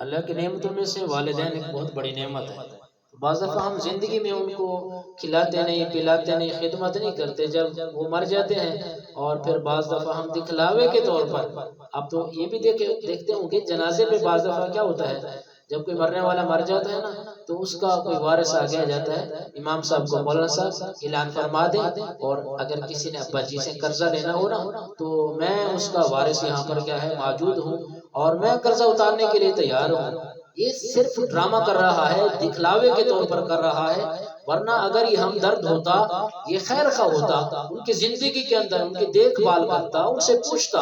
اللہ کی نعمتوں میں سے والدین ایک بہت بڑی نعمت ہے۔ بعض دفعہ ہم زندگی میں ان کو کھلاتے نہیں، پلاتے نہیں، خدمت نہیں کرتے، جب وہ مر جاتے ہیں اور پھر بعض دفعہ ہم دکھلاوے کے طور پر، اب تو یہ بھی دیکھتے ہوں گے جنازے پہ بعض دفعہ کیا ہوتا ہے، جب کوئی مرنے والا مر جاتا ہے نا تو اس کا کوئی وارث آ گیا جاتا ہے، امام صاحب کو مولانا صاحب اعلان فرما دیں، اور اگر کسی نے ابا جی سے قرضہ لینا ہو نا تو میں اس کا وارث یہاں پر کیا ہے موجود ہوں اور میں قرضہ اتارنے کے لیے تیار ہوں۔ یہ صرف ڈرامہ کر رہا ہے، دکھلاوے کے طور پر کر رہا ہے، ورنہ اگر یہ ہمدرد ہوتا، یہ خیر خواہ ہوتا، ان کی زندگی کے اندر ان کی دیکھ بھال کرتا، ان سے پوچھتا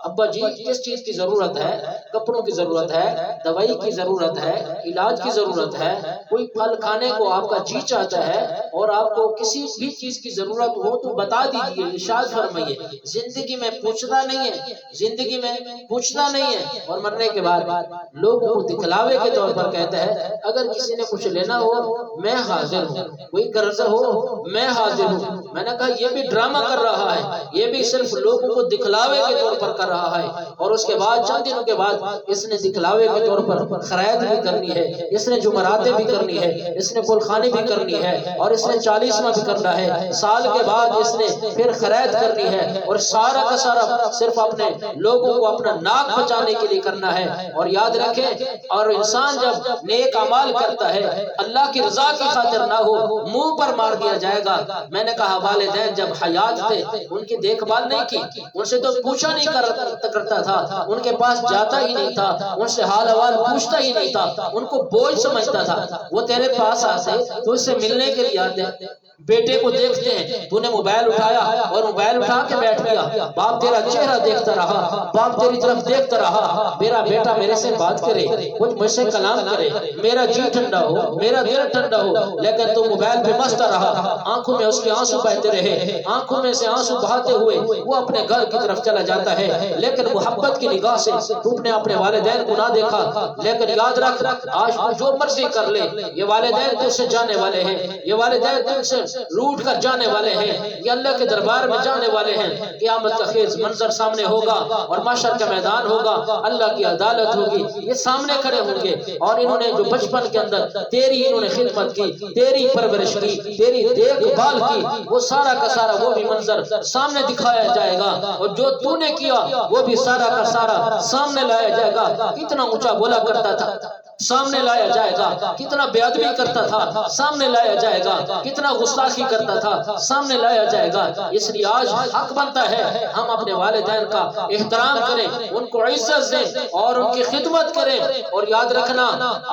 ابا جی کس چیز کی ضرورت ہے، کپڑوں کی ضرورت ہے، دوائی کی ضرورت ہے، علاج کی ضرورت ہے، کوئی پھل کھانے کو آپ کا جی چاہتا ہے اور آپ کو کسی بھی چیز کی ضرورت ہو تو بتا دیجئے، ارشاد فرمائیے۔ زندگی میں پوچھتا نہیں ہے، زندگی میں پوچھتا نہیں ہے، اور مرنے کے بعد لوگوں کو دکھلاوے کے طور پر کہتا ہے اگر کسی نے کچھ لینا ہو میں حاضر ہوں، کوئی قرض ہو میں حاضر ہوں۔ میں نے کہا یہ بھی ڈرامہ کر رہا ہے، یہ بھی صرف لوگوں کو دکھلاوے کے طور پر کر رہا ہے، اور اس کے بعد چند دنوں کے بعد اس نے دکھلاوے کے طور پر خرائط بھی کرنی ہے، اس نے جمعراتیں بھی کرنی ہے، اس نے پلخانی بھی کرنی ہے، اور اس نے 40واں بھی کرنا ہے، سال کے بعد اس نے پھر خرائط کرنی ہے، اور سارا کا سارا صرف اپنے لوگوں کو اپنا ناک بچانے کے لیے کرنا ہے۔ اور یاد رکھیں، اور انسان جب نیک اعمال کرتا ہے اللہ کی رضا کی خاطر نہ ہو منہ پر مار دیا جائے گا۔ میں نے کہا والدین جب حیات تھے ان کی دیکھ بھال نہیں کی، ان سے تو پوچھا نہیں کرتا تھا، ان کے پاس جاتا ہی نہیں تھا، ان سے حال احوال پوچھتا ہی نہیں تھا، ان کو بوجھ سمجھتا تھا۔ وہ تیرے پاس آتے تو اس سے ملنے کے لیے آتے، بیٹے کو دیکھتے ہیں تو نے موبائل اٹھایا اور موبائل اٹھا کے بیٹھ گیا، باپ تیرا چہرہ دیکھتا رہا، باپ تیری طرف دیکھتا رہا، میرا بیٹا میرے سے بات کرے، کچھ مجھ سے کلام کرے، میرا جی ٹھنڈا ہو، میرا دل ٹھنڈا ہو، لیکن تو موبائل پہ مست رہا۔ آنکھوں میں اس کے آنسو بہتے رہے، آنکھوں میں سے آنسو بہاتے ہوئے وہ اپنے گھر کی طرف چلا جاتا ہے، لیکن محبت کی نگاہ سے تو نے اپنے والدین کو نہ دیکھا۔ لیکن یاد رکھ آج جو مرضی کر لے، یہ والدین تجھ سے جانے والے ہیں، یہ والدین تجھ سے روٹ کر جانے والے ہیں، یہ اللہ کے دربار میں جانے والے ہیں۔ قیامت کا خیز منظر سامنے ہوگا اور محشر کا میدان ہوگا، اللہ کی عدالت ہوگی، یہ سامنے کھڑے ہوں گے، اور انہوں نے جو بچپن کے اندر تیری انہوں نے خدمت کی، تیری پرورش کی، تیری دیکھ بھال کی، وہ سارا کا سارا وہ بھی منظر سامنے دکھایا جائے گا، اور جو تو نے کیا وہ بھی سارا کا سارا سامنے لایا جائے گا۔ کتنا اونچا بولا کرتا تھا سامنے لایا جائے گا، کتنا بے ادبی کرتا تھا سامنے لایا جائے گا، کتنا گستاخی کرتا تھا سامنے لایا جائے گا۔ اس لیے آج حق بنتا ہے ہم اپنے والدین کا احترام کریں، ان کو عزت دیں اور ان کی خدمت کریں۔ اور یاد رکھنا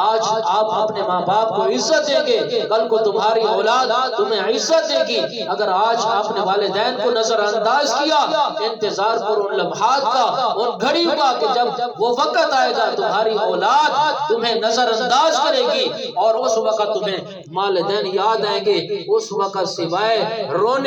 آج آپ اپنے ماں باپ کو عزت دیں گے، کل کو تمہاری اولاد تمہیں عزت دے گی۔ اگر آج آپ نے والدین کو نظر انداز کیا، انتظار کرو ان لمحات کا، ان گھڑیوں کا، کہ جب وہ وقت آئے گا تمہاری اولاد تمہیں نظر انداز کرے گی، اور اس وقت تمہیں والدین یاد آئیں گے، اس وقت سوائے رونے